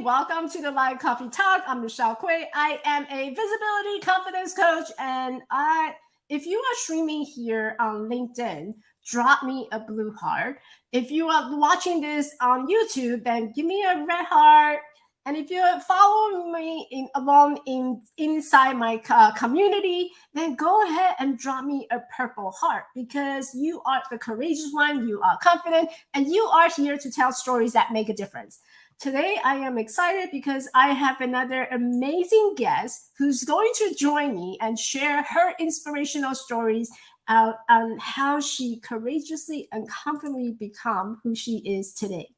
Welcome to the Live Coffee Talk. I'm Michelle Quay. I am a visibility confidence coach, and if you are streaming here on LinkedIn, drop me a blue heart. If you are watching this on YouTube, then give me a red heart. And if you're following me inside my community, then go ahead and drop me a purple heart, because you are the courageous one, you are confident, and you are here to tell stories that make a difference. Today, I am excited because I have another amazing guest who's going to join me and share her inspirational stories out on how she courageously and confidently become who she is today.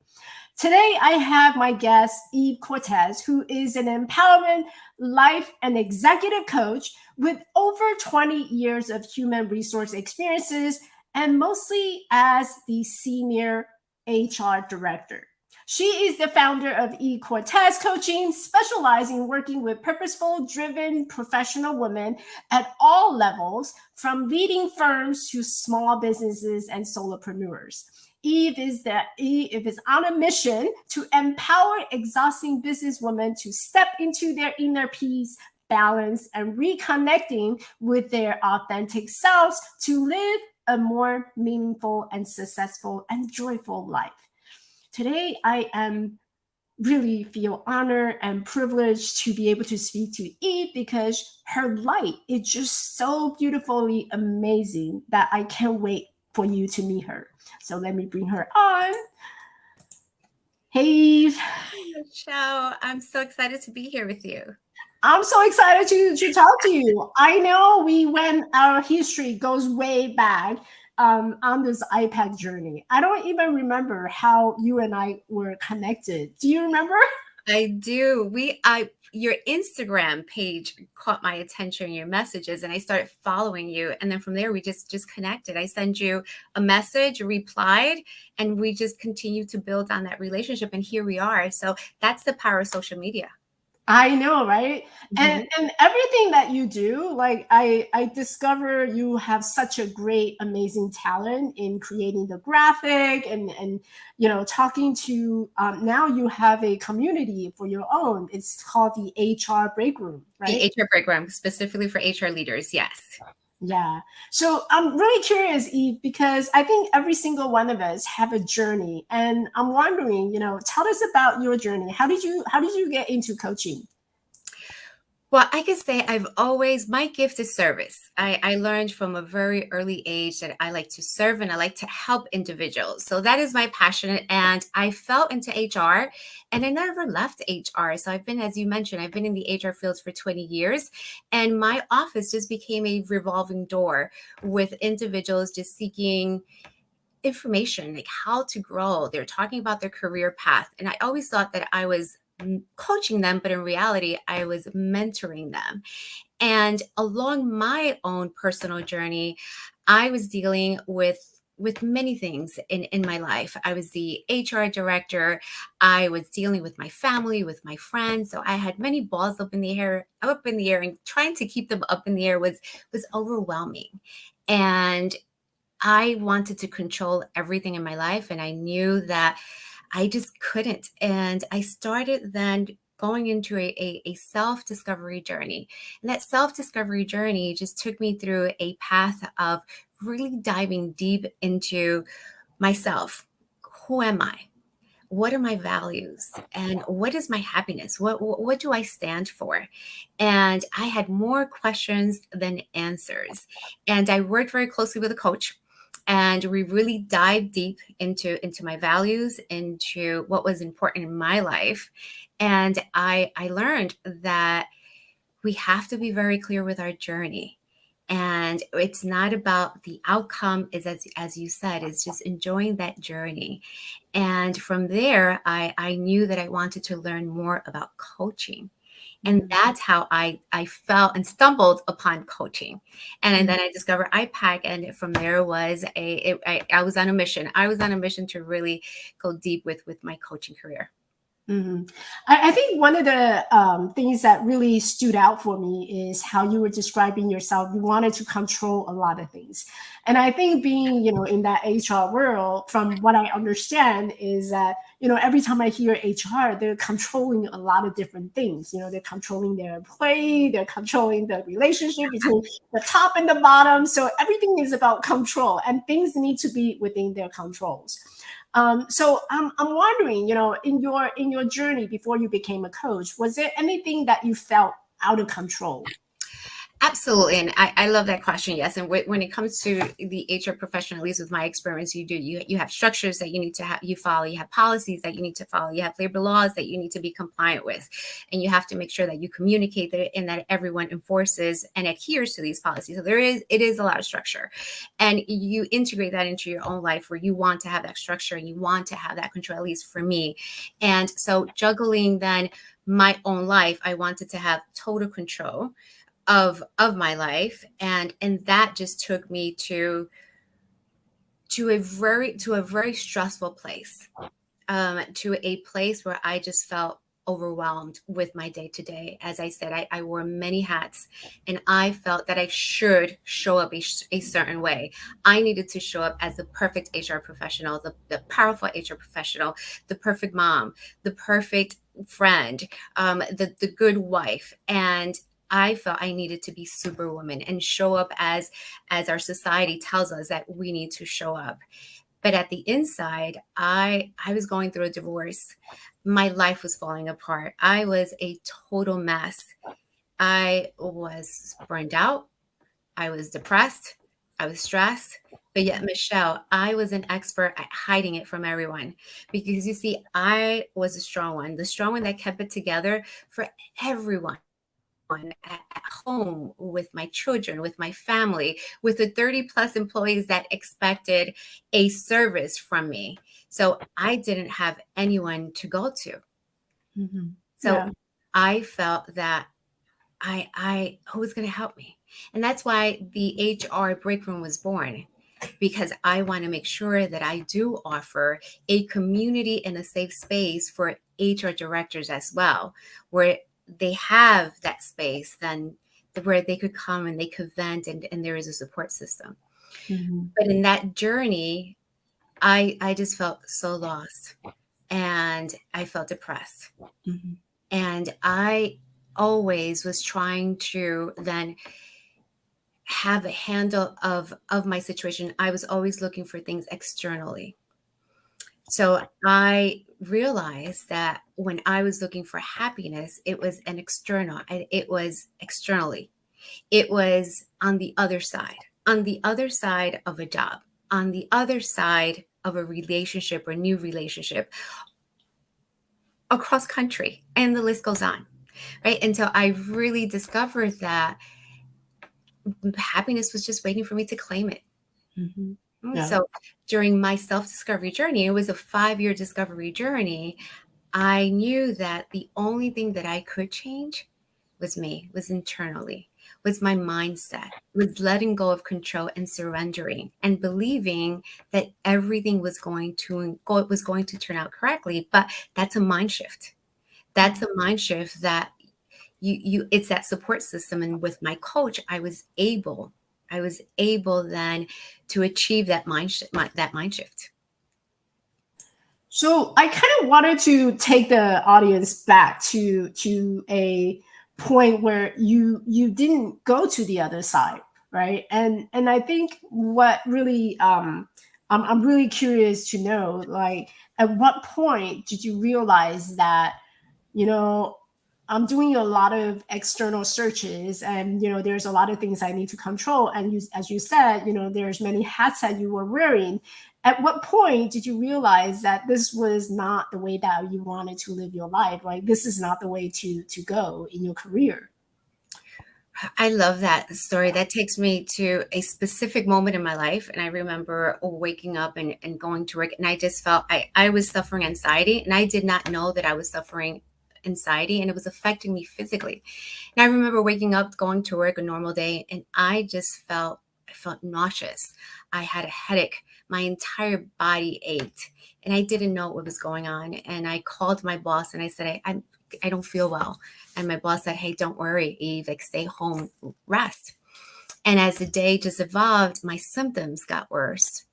Today, I have my guest, Eve Cortes, who is an empowerment, life, and executive coach with over 20 years of human resource experiences, and mostly as the senior HR director. She is the founder of Eve Cortes Coaching, specializing in working with purposeful, driven professional women at all levels, from leading firms to small businesses and solopreneurs. Eve is on a mission to empower exhausting businesswomen to step into their inner peace, balance, and reconnecting with their authentic selves to live a more meaningful and successful and joyful life. Today, I am really feel honored and privileged to be able to speak to Eve, because her light is just so beautifully amazing that I can't wait for you to meet her. So let me bring her on. Hey, Eve. Hi, Michelle. I'm so excited to be here with you. I'm so excited to talk to you. I know our history goes way back on this iPad journey. I don't even remember how you and I were connected. Do you remember? I do. Your Instagram page caught my attention, your messages, and I started following you. And then from there, we just connected. I sent you a message, replied, and we just continued to build on that relationship. And here we are. So that's the power of social media. I know, right? Mm-hmm. And everything that you do, like I discover you have such a great, amazing talent in creating the graphic and talking to, now you have a community for your own. It's called the HR Break Room, right? The HR Break Room, specifically for HR leaders, yes. Yeah. So I'm really curious, Eve, because I think every single one of us have a journey, and I'm wondering, tell us about your journey. How did you get into coaching? Well, I can say my gift is service. I learned from a very early age that I like to serve and I like to help individuals. So that is my passion. And I fell into HR and I never left HR. So as you mentioned, I've been in the HR fields for 20 years. And my office just became a revolving door with individuals just seeking information, like how to grow. They're talking about their career path. And I always thought that I was coaching them, but in reality, I was mentoring them. And along my own personal journey, I was dealing with many things in my life. I was the HR director. I was dealing with my family, with my friends. So I had many balls up in the air, and trying to keep them up in the air was overwhelming. And I wanted to control everything in my life. And I knew that I just couldn't. And I started then going into a self-discovery journey. And that self-discovery journey just took me through a path of really diving deep into myself. Who am I? What are my values? And what is my happiness? What do I stand for? And I had more questions than answers. And I worked very closely with a coach. And we really dived deep into my values, into what was important in my life. And I learned that we have to be very clear with our journey. And it's not about the outcome, is as you said, it's just enjoying that journey. And from there, I knew that I wanted to learn more about coaching. And that's how I fell and stumbled upon coaching. And then I discovered IPAC. And from there I was on a mission. I was on a mission to really go deep with my coaching career. Mhm. I think one of the things that really stood out for me is how you were describing yourself. You wanted to control a lot of things. And I think being, in that HR world, from what I understand, is that, every time I hear HR, they're controlling a lot of different things. They're controlling their employee, they're controlling the relationship between the top and the bottom. So everything is about control, and things need to be within their controls. So I'm wondering, in your journey before you became a coach, was there anything that you felt out of control? Absolutely. And I love that question. Yes. And when it comes to the HR profession, at least with my experience, you have structures that you need to you follow, you have policies that you need to follow, you have labor laws that you need to be compliant with. And you have to make sure that you communicate that and that everyone enforces and adheres to these policies. So it is a lot of structure. And you integrate that into your own life where you want to have that structure and you want to have that control, at least for me. And so juggling then my own life, I wanted to have total control of my life, and that just took me to a very stressful place, to a place where I just felt overwhelmed with my day to day. As I said, I wore many hats, and I felt that I should show up a certain way. I needed to show up as the perfect HR professional, the powerful HR professional, the perfect mom, the perfect friend, the good wife. And I felt I needed to be superwoman and show up as our society tells us that we need to show up. But at the inside, I was going through a divorce. My life was falling apart. I was a total mess. I was burned out. I was depressed. I was stressed. But yet, Michelle, I was an expert at hiding it from everyone because you see, I was the strong one that kept it together for everyone at home, with my children, with my family, with the 30 plus employees that expected a service from me. So I didn't have anyone to go to. Mm-hmm. So Yeah. I felt that I who was going to help me? And that's why the HR break room was born, because I want to make sure that I do offer a community and a safe space for HR directors as well, where they have that space then where they could come and they could vent, and there is a support system. Mm-hmm. But in that journey, I just felt so lost and I felt depressed. Mm-hmm. And I always was trying to then have a handle of my situation. I was always looking for things externally. So I realized that when I was looking for happiness, it was an external, it was externally. It was on the other side of a job, on the other side of a relationship or new relationship, across country, and the list goes on. Right. Until I really discovered that happiness was just waiting for me to claim it. Mm-hmm. Yeah. So during my self-discovery journey, it was a 5-year discovery journey. I knew that the only thing that I could change was me, was internally, was my mindset, was letting go of control and surrendering and believing that everything was going to turn out correctly. But that's a mind shift. That's a mind shift that it's that support system. And with my coach, I was able then to achieve that that mind shift. So I kind of wanted to take the audience back to a point where you didn't go to the other side, right? And I think what really I'm really curious to know, like, at what point did you realize that, you know, I'm doing a lot of external searches, and there's a lot of things I need to control, and as you said, there's many hats that you were wearing. At what point did you realize that this was not the way that you wanted to live your life? Like, this is not the way to go in your career? I love that story. That takes me to a specific moment in my life. And I remember waking up and going to work, and I just felt I was suffering anxiety, and I did not know that I was suffering anxiety, and it was affecting me physically. And I remember waking up, going to work a normal day, and I felt nauseous. I had a headache. my entire body ached, and I didn't know what was going on. And I called my boss and I said, I don't feel well. And my boss said, hey, don't worry, Eve, like stay home, rest. And as the day just evolved, my symptoms got worse.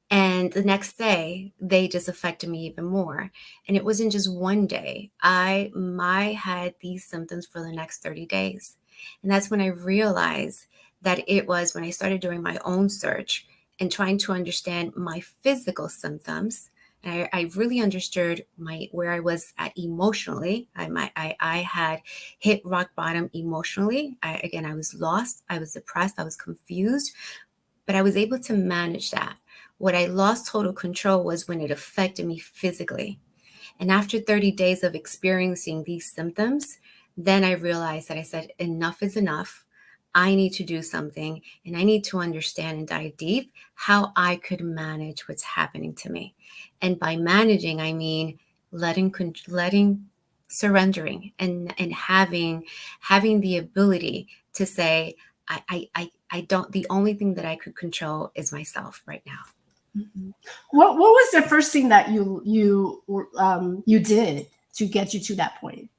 And the next day, they just affected me even more. And it wasn't just one day. I had these symptoms for the next 30 days. And that's when I realized that it was when I started doing my own search and trying to understand my physical symptoms. And I really understood where I was at emotionally. I had hit rock bottom emotionally. I was lost. I was depressed. I was confused. But I was able to manage that. What I lost total control was when it affected me physically. And after 30 days of experiencing these symptoms, then I realized that I said, enough is enough. I need to do something, and I need to understand and dive deep how I could manage what's happening to me. And by managing, I mean letting, surrendering, and having the ability to say, I don't, the only thing that I could control is myself right now. Mm-hmm. What was the first thing that you did to get you to that point?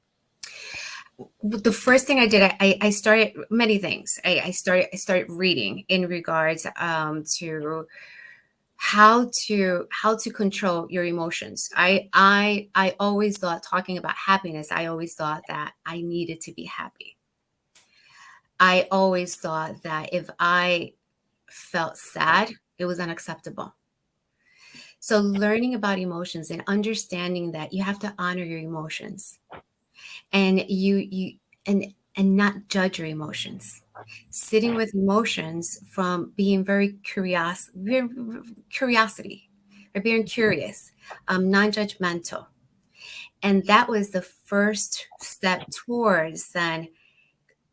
The first thing I did, I started many things. I started reading in regards to how to control your emotions. I always thought, talking about happiness, I always thought that I needed to be happy. I always thought that if I felt sad, it was unacceptable. So learning about emotions and understanding that you have to honor your emotions, and and not judge your emotions. Sitting with emotions from being very curiosity, or being curious, non-judgmental. And that was the first step towards then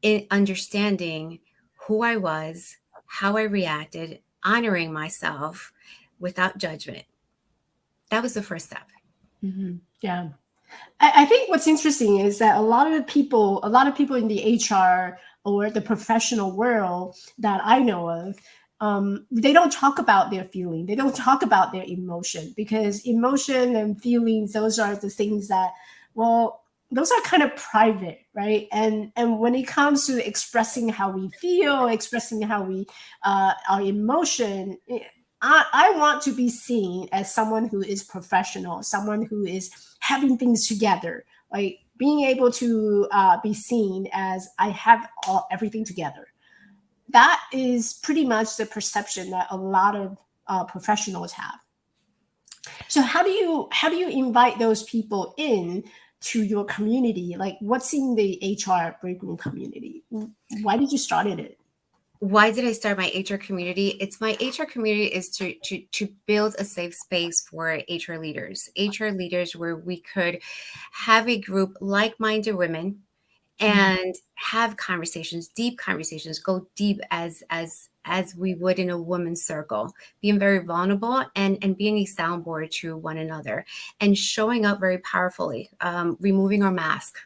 in understanding who I was, how I reacted, honoring myself without judgment. That was the first step. Mm-hmm. Yeah. I think what's interesting is that a lot of people in the HR or the professional world that I know of, they don't talk about their feeling. They don't talk about their emotion, because emotion and feelings, those are the things that, well, those are kind of private, right? And when it comes to expressing how we feel, expressing how we our emotion, I want to be seen as someone who is professional, someone who is having things together, like being able to be seen as I have everything together. That is pretty much the perception that a lot of professionals have. So how do you invite those people in to your community? Like, what's in the HR break room community? Why did you start it? Why did I start my HR community? It's my HR community is to build a safe space for HR leaders. HR leaders where we could have a group like-minded women and have conversations, deep conversations, go deep as we would in a woman's circle, being very vulnerable and being a soundboard to one another and showing up very powerfully, removing our mask.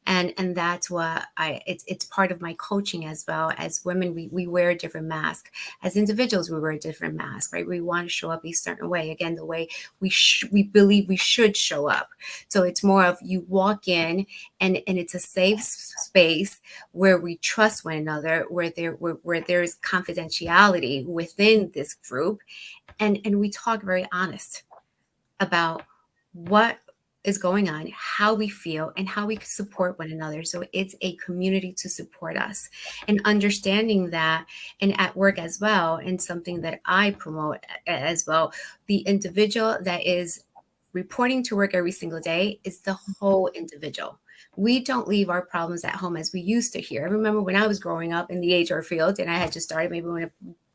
And that's what it's part of my coaching as well. As women, we wear a different mask. As individuals, we wear a different mask, right? We want to show up a certain way. Again, the way we believe we should show up. So it's more of you walk in and it's a safe space where we trust one another, where there's confidentiality within this group. And we talk very honest about what is going on, how we feel, and how we support one another. So it's a community to support us, and understanding that, and at work as well, and something that I promote as well, the individual that is reporting to work every single day is the whole individual. We don't leave our problems at home as we used to hear. I remember when I was growing up in the HR field, and I had just started maybe when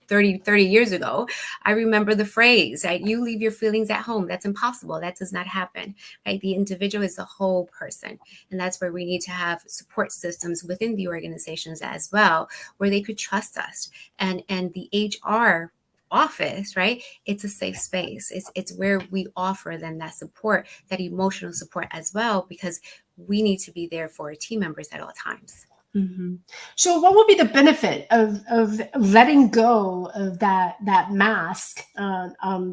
30 years ago, I remember the phrase, right? You leave your feelings at home. That's impossible. That does not happen, right? The individual is the whole person. And that's where we need to have support systems within the organizations as well, where they could trust us. And the HR office, right? It's a safe space. It's where we offer them that support, that emotional support as well, because we need to be there for our team members at all times. Mhm. So, what would be the benefit of letting go of that mask,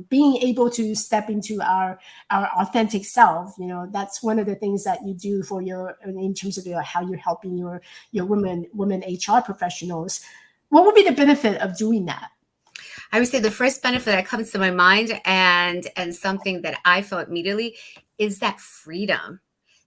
being able to step into our authentic self? You know, that's one of the things that you do for your in terms of how you're helping your women HR professionals. What would be the benefit of doing that? I would say the first benefit that comes to my mind, and something that I felt immediately, is that freedom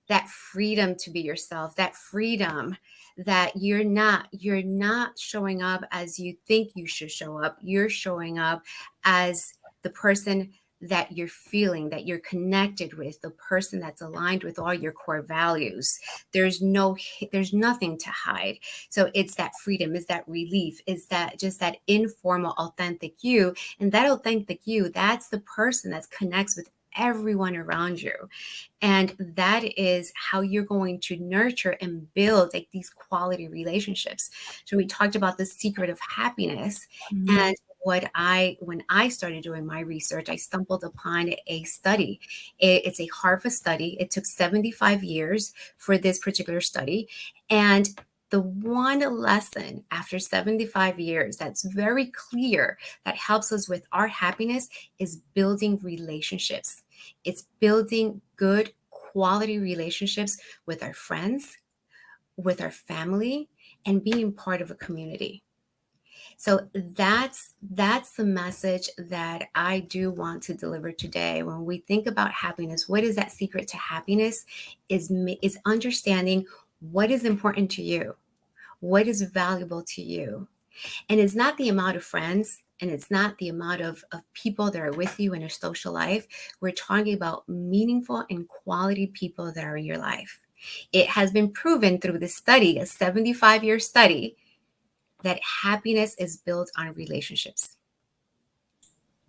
to be yourself, that freedom that you're not showing up as you think you should show up. You're showing up as the person that you're feeling, that you're connected with, the person that's aligned with all your core values. There's nothing to hide. So it's that freedom, is that relief, is that just that informal, authentic you. And that authentic you, that's the person that connects with everyone around you. And that is how you're going to nurture and build like these quality relationships. So we talked about the secret of happiness. Mhm. And when I started doing my research, I stumbled upon a study. It's a Harvard study. It took 75 years for this particular study. And the one lesson after 75 years that's very clear that helps us with our happiness is building relationships. It's building good quality relationships with our friends, with our family, and being part of a community. So that's the message that I do want to deliver today. When we think about happiness, what is that secret to happiness? Is understanding what is important to you, what is valuable to you. And it's not the amount of friends, and it's not the amount of people that are with you in a social life. We're talking about meaningful and quality people that are in your life. It has been proven through the study, a 75-year study, that happiness is built on relationships.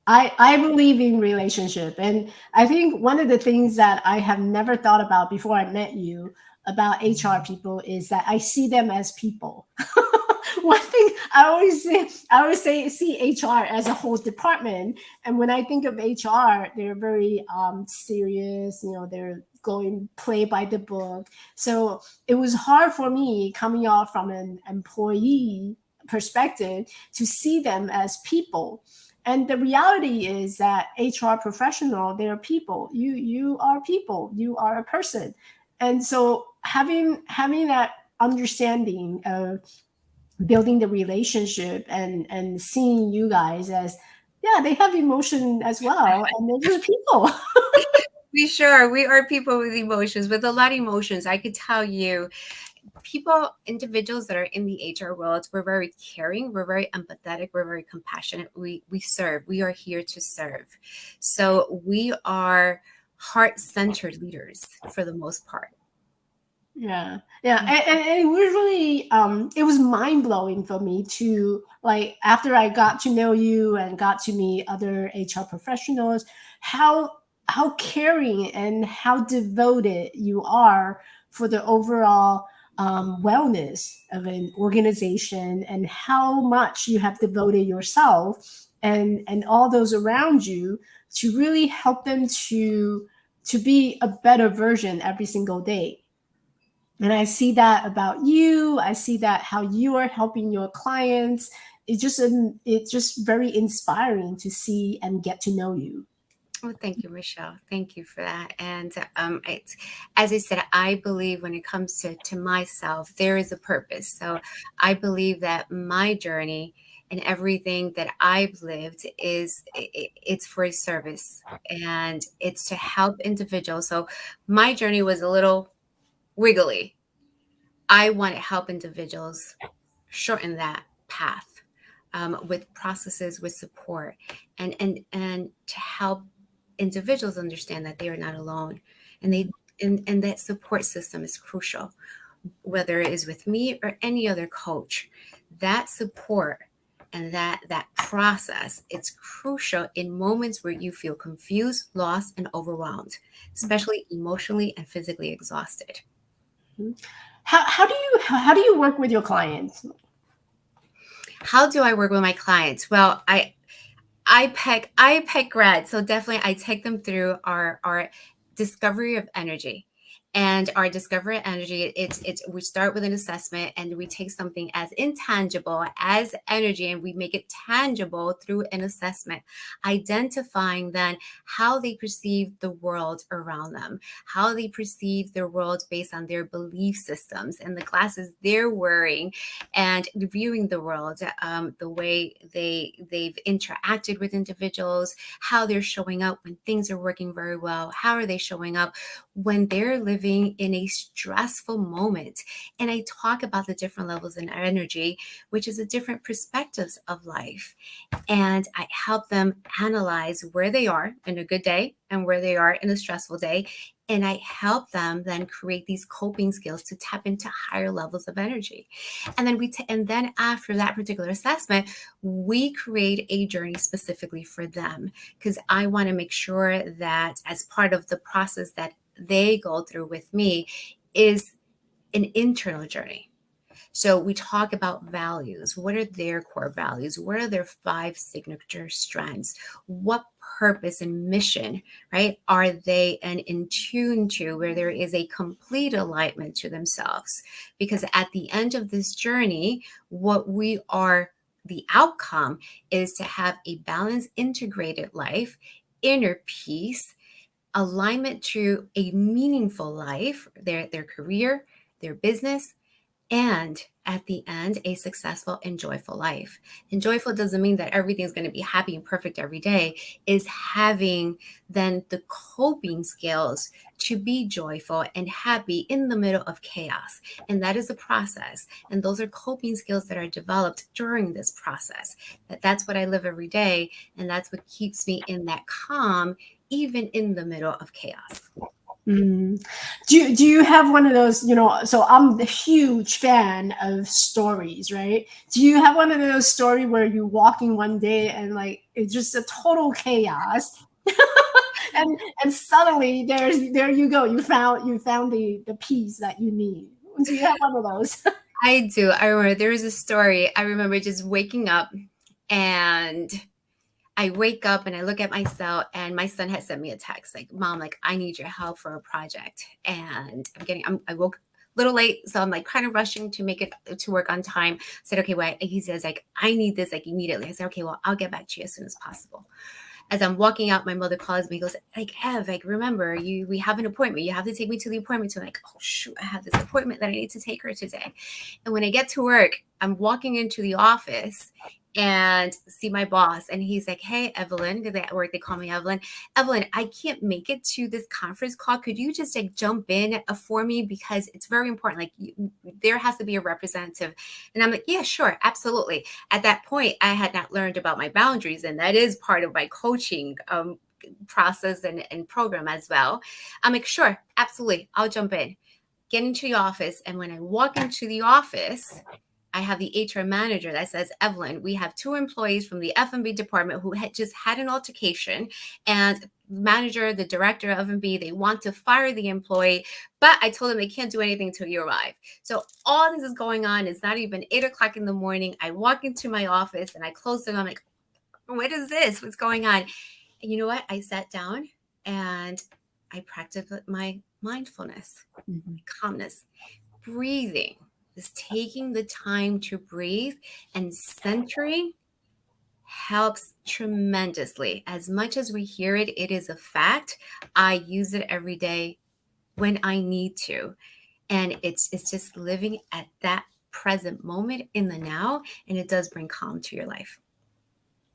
I believe in relationship, and I think one of the things that I have never thought about before I met you about HR people is that I see them as people. One thing I always say, see HR as a whole department, and when I think of HR, they're very serious. You know, they're going play by the book. So it was hard for me coming off from an employee perspective to see them as people. And the reality is that HR professional, they're people. You are people. You are a person. And so having that understanding of building the relationship and seeing you guys as, yeah, they have emotion as well, and they're just people. We are people with emotions, with a lot of emotions. I could tell you, individuals that are in the HR world, we're very caring, we're very empathetic, we're very compassionate. We serve. We are here to serve. So we are heart-centered leaders for the most part. Yeah, yeah, and it was really it was mind blowing for me to, like, after I got to know you and got to meet other HR professionals, how caring and how devoted you are for the overall wellness of an organization, and how much you have devoted yourself and all those around you to really help them to be a better version every single day. And I see that about you. I see that how you are helping your clients. It's just very inspiring to see and get to know you. Oh, thank you, Michelle. Thank you for that. And as I said, I believe when it comes to myself, there is a purpose. So I believe that my journey and everything that I've lived it's for a service, and it's to help individuals. So my journey was a little wiggly. I want to help individuals shorten that path, with processes, with support, and to help individuals understand that they are not alone, and and that support system is crucial, whether it is with me or any other coach. That support and that process, it's crucial in moments where you feel confused, lost, and overwhelmed, especially emotionally and physically exhausted. How do you work with your clients? How do I work with my clients? Well, I pick grads, so definitely I take them through our discovery of energy. And our discover energy, we start with an assessment and we take something as intangible as energy and we make it tangible through an assessment, identifying then how they perceive the world around them, how they perceive their world based on their belief systems and the glasses they're wearing, and viewing the world, the way they've interacted with individuals, how they're showing up when things are working very well, how are they showing up when they're living in a stressful moment. And I talk about the different levels in energy, which is the different perspectives of life. And I help them analyze where they are in a good day and where they are in a stressful day. And I help them then create these coping skills to tap into higher levels of energy. And then and then after that particular assessment, we create a journey specifically for them, because I want to make sure that as part of the process that they go through with me is an internal journey. So we talk about values. What are their core values? What are their 5 signature strengths? What purpose and mission, right, are they in tune to, where there is a complete alignment to themselves? Because at the end of this journey, the outcome is to have a balanced, integrated life, inner peace, alignment to a meaningful life, their career, their business, and at the end, a successful and joyful life. And joyful doesn't mean that everything's going to be happy and perfect every day, is having then the coping skills to be joyful and happy in the middle of chaos. And that is a process. And those are coping skills that are developed during this process. That's what I live every day. And that's what keeps me in that calm, even in the middle of chaos. Mm. Do you have one of those, so I'm the huge fan of stories, right? Do you have one of those stories where you walking one day and like it's just a total chaos and suddenly there you go, you found the peace that you need? Do you have one of those? I do. I remember there was a story. I remember just waking up, and I wake up and I look at my cell, and my son had sent me a text like, "Mom, like I need your help for a project." And I woke a little late, so I'm like kind of rushing to make it to work on time. I said, "Okay, wait." He says like, "I need this like immediately." I said, "Okay, well, I'll get back to you as soon as possible." As I'm walking out, my mother calls me, goes like, "Ev, like remember, we have an appointment. You have to take me to the appointment." So I'm like, "Oh shoot, I have this appointment that I need to take her today." And when I get to work, I'm walking into the office and see my boss, and he's like, "Hey, Evelyn," because at work they call me Evelyn. "Evelyn, I can't make it to this conference call. Could you just like jump in for me, because it's very important. Like there has to be a representative." And I'm like, "Yeah, sure, absolutely." At that point, I had not learned about my boundaries, and that is part of my coaching process and program as well. I'm like, "Sure, absolutely, I'll jump in." Get into the office, and when I walk into the office, I have the HR manager that says, "Evelyn, we have 2 employees from the F&B department who had just had an altercation, and manager, the director of F&B, they want to fire the employee, but I told them they can't do anything until you arrive." So all this is going on. It's not even 8:00 in the morning. I walk into my office and I close it. I'm like, "What is this? What's going on?" And you know what? I sat down and I practiced my mindfulness, calmness, breathing, is taking the time to breathe and centering helps tremendously. As much as we hear it, it is a fact. I use it every day when I need to. And it's just living at that present moment in the now, and it does bring calm to your life.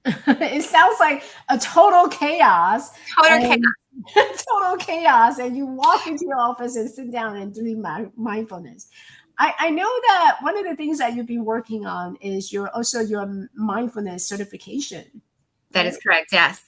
It sounds like a total chaos. Total chaos. Total chaos, and you walk into your office and sit down and do mindfulness. I know that one of the things that you've been working on is your mindfulness certification. That is correct. Yes.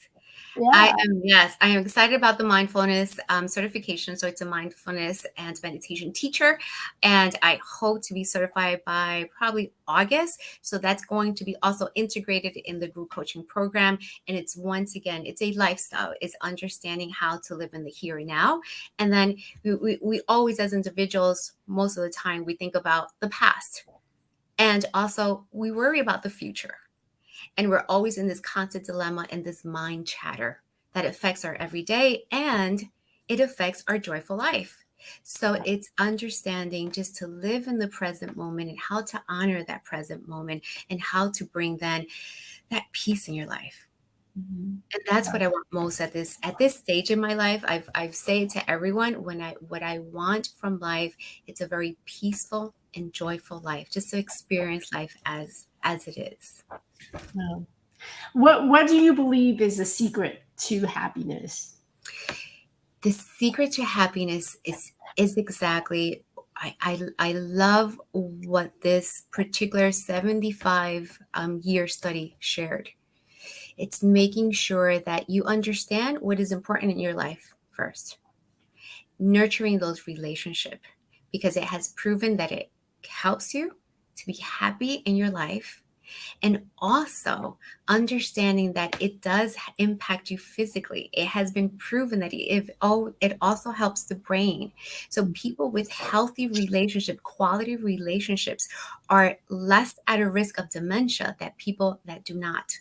Yeah. I am excited about the mindfulness certification. So it's a mindfulness and meditation teacher, and I hope to be certified by probably August. So that's going to be also integrated in the group coaching program. And it's once again, it's a lifestyle. It's understanding how to live in the here and now. And then we always, as individuals, most of the time, we think about the past, and also we worry about the future. And we're always in this constant dilemma and this mind chatter that affects our everyday, and it affects our joyful life. So it's understanding just to live in the present moment and how to honor that present moment and how to bring then that peace in your life. Mhm. And that's what I want most at this stage in my life. I've said to everyone what I want from life, it's a very peaceful and joyful life, just to experience life as it is. Wow. What do you believe is the secret to happiness? The secret to happiness is exactly I love what this particular 75 year study shared. It's making sure that you understand what is important in your life first, nurturing those relationships because it has proven that it helps you to be happy in your life, and also understanding that it does impact you physically. It has been proven that it also helps the brain. So people with healthy relationship, quality relationships, are less at a risk of dementia than people that do not.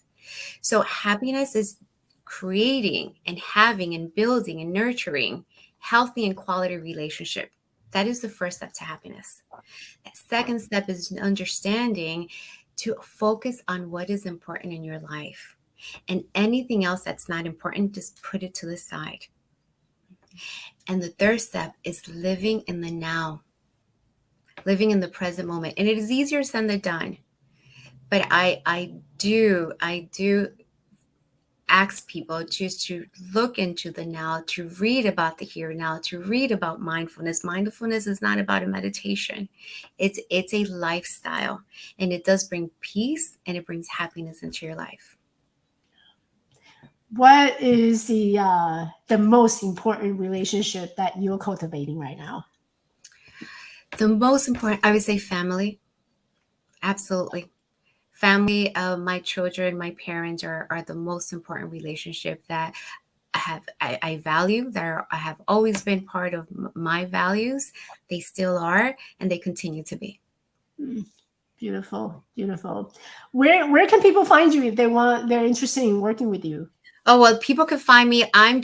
So happiness is creating and having and building and nurturing healthy and quality relationship. That is the first step to happiness. That second step is understanding to focus on what is important in your life. And anything else that's not important, just put it to the side. And the third step is living in the now, living in the present moment. And it is easier said than done. But I do ask people just to look into the now, to read about the here and now, to read about mindfulness. Mindfulness is not about a meditation. It's a lifestyle, and it does bring peace and it brings happiness into your life. What is the most important relationship that you're cultivating right now? The most important, I would say, family. Absolutely. Family, my children, my parents are the most important relationship that I value, I have always been part of my values. They still are, and they continue to be. Mm, beautiful, beautiful. Where can people find you if they're interested in working with you? Oh, well, people can find me. I'm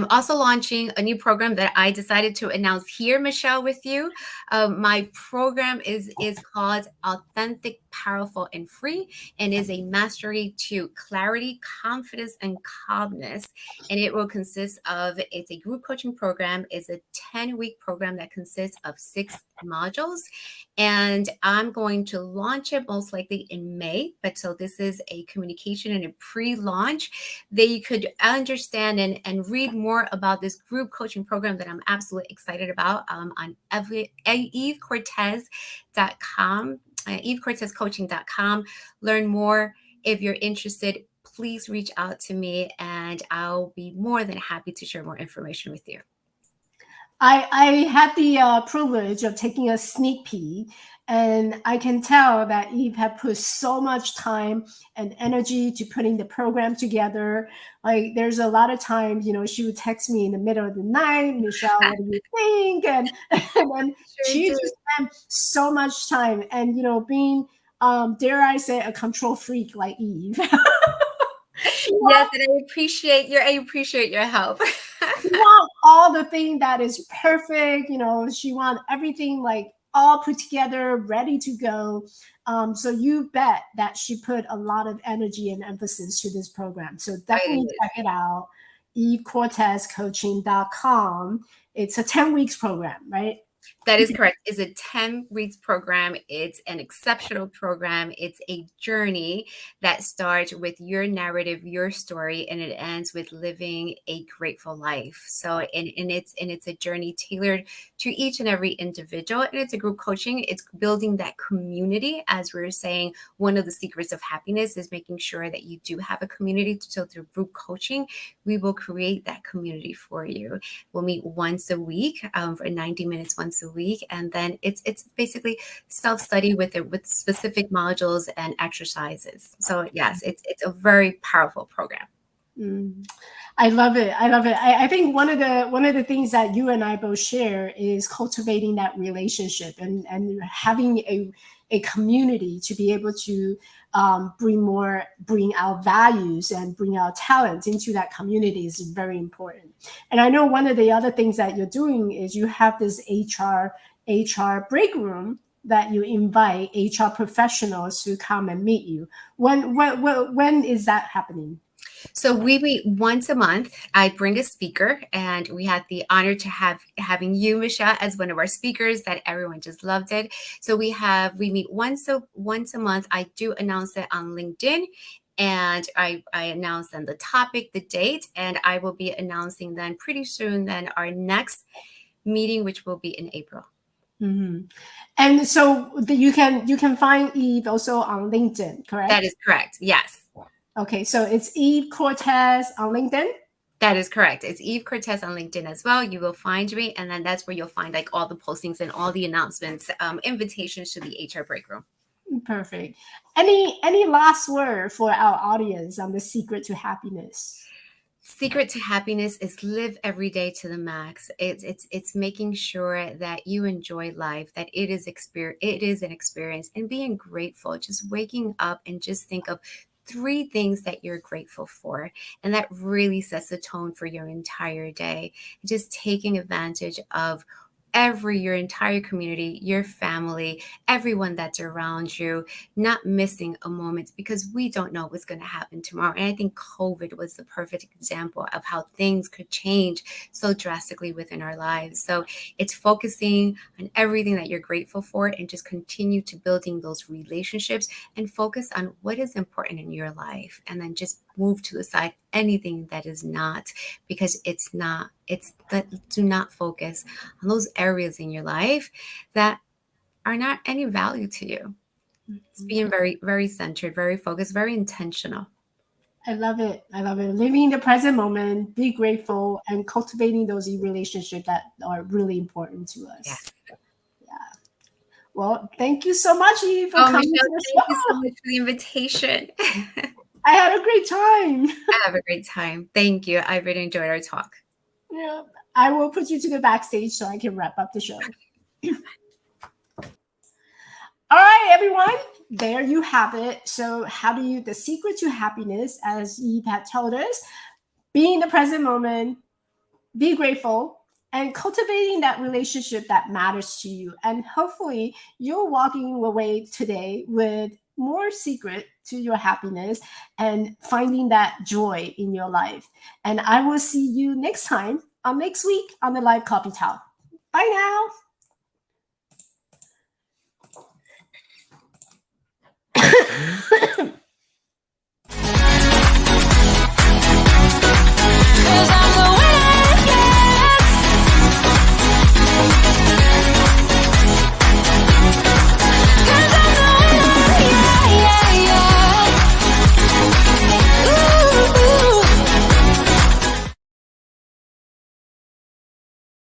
also launching a new program that I decided to announce here, Michelle, with you. My program is called Authentic, Powerful, and Free, and is a mastery to clarity, confidence, and calmness. And it will consist of, it's a group coaching program. It's a 10-week program that consists of 6 modules. And I'm going to launch it most likely in May. But so this is a communication and a pre-launch. They could understand and read more about this group coaching program that I'm absolutely excited about on evecortes.com, evecortescoaching.com. Learn more. If you're interested, please reach out to me and I'll be more than happy to share more information with you. I had the privilege of taking a sneak peek, and I can tell that Eve had put so much time and energy to putting the program together. Like, there's a lot of times, she would text me in the middle of the night, Michelle, what do you think? And then Sure she do. just spent so much time. And being, dare I say, a control freak like Eve. she Yes, and I appreciate your help. want all the thing that is perfect. She want everything like all put together, ready to go. So you bet that she put a lot of energy and emphasis to this program. So definitely check it out. EveCortesCoaching.com. It's a 10 weeks program, right? That is correct. It's a 10 weeks program. It's an exceptional program. It's a journey that starts with your narrative, your story, and it ends with living a grateful life. So, and it's a journey tailored to each and every individual. And it's a group coaching. It's building that community. As we were saying, one of the secrets of happiness is making sure that you do have a community. So through group coaching, we will create that community for you. We'll meet once a week for 90 minutes once a week, and then it's basically self-study with specific modules and exercises. So yes, it's a very powerful program. Mm. I love it. I love it. I think one of the things that you and I both share is cultivating that relationship and having a community to be able to bring our values and bring our talents into that community is very important. And I know one of the other things that you're doing is you have this HR break room that you invite HR professionals to come and meet you. When is that happening? So we meet once a month. I bring a speaker, and we had the honor to having you, Michelle, as one of our speakers. That everyone just loved it. So we meet once a month. I do announce it on LinkedIn, and I announce then the topic, the date, and I will be announcing then pretty soon then our next meeting, which will be in April. Mm-hmm. And so you can find Eve also on LinkedIn, correct? That is correct. Yes. Okay, so it's Eve Cortes on LinkedIn? That is correct. It's Eve Cortes on LinkedIn as well. You will find me, and then that's where you'll find like all the postings and all the announcements, invitations to the HR break room. Perfect. Any last word for our audience on the secret to happiness? Secret to happiness is live every day to the max. It's making sure that you enjoy life, that it is an experience, and being grateful. Just waking up and just think of 3 things that you're grateful for, and that really sets the tone for your entire day. Just taking advantage of your entire community, your family, everyone that's around you, not missing a moment, because we don't know what's going to happen tomorrow. And I think COVID was the perfect example of how things could change so drastically within our lives. So it's focusing on everything that you're grateful for, and just continue to building those relationships and focus on what is important in your life, and then just move to the side anything that is not, because do not focus on those areas in your life that are not any value to you. It's being very, very centered, very focused, very intentional. I love it. Living in the present moment, be grateful, and cultivating those relationships that are really important to us. Yes. Yeah. Well, thank you so much, Eve, for coming Michelle, to the thank you show. so much for the invitation. I had a great time. I have a great time. Thank you. I really enjoyed our talk. Yeah. I will put you to the backstage so I can wrap up the show. All right, everyone. There you have it. So the secret to happiness, as Eve had told us, be in the present moment, be grateful, and cultivating that relationship that matters to you. And hopefully you're walking away today with more secret to your happiness and finding that joy in your life. And I will see you next time next week on the Live Coffee Talk. Bye now.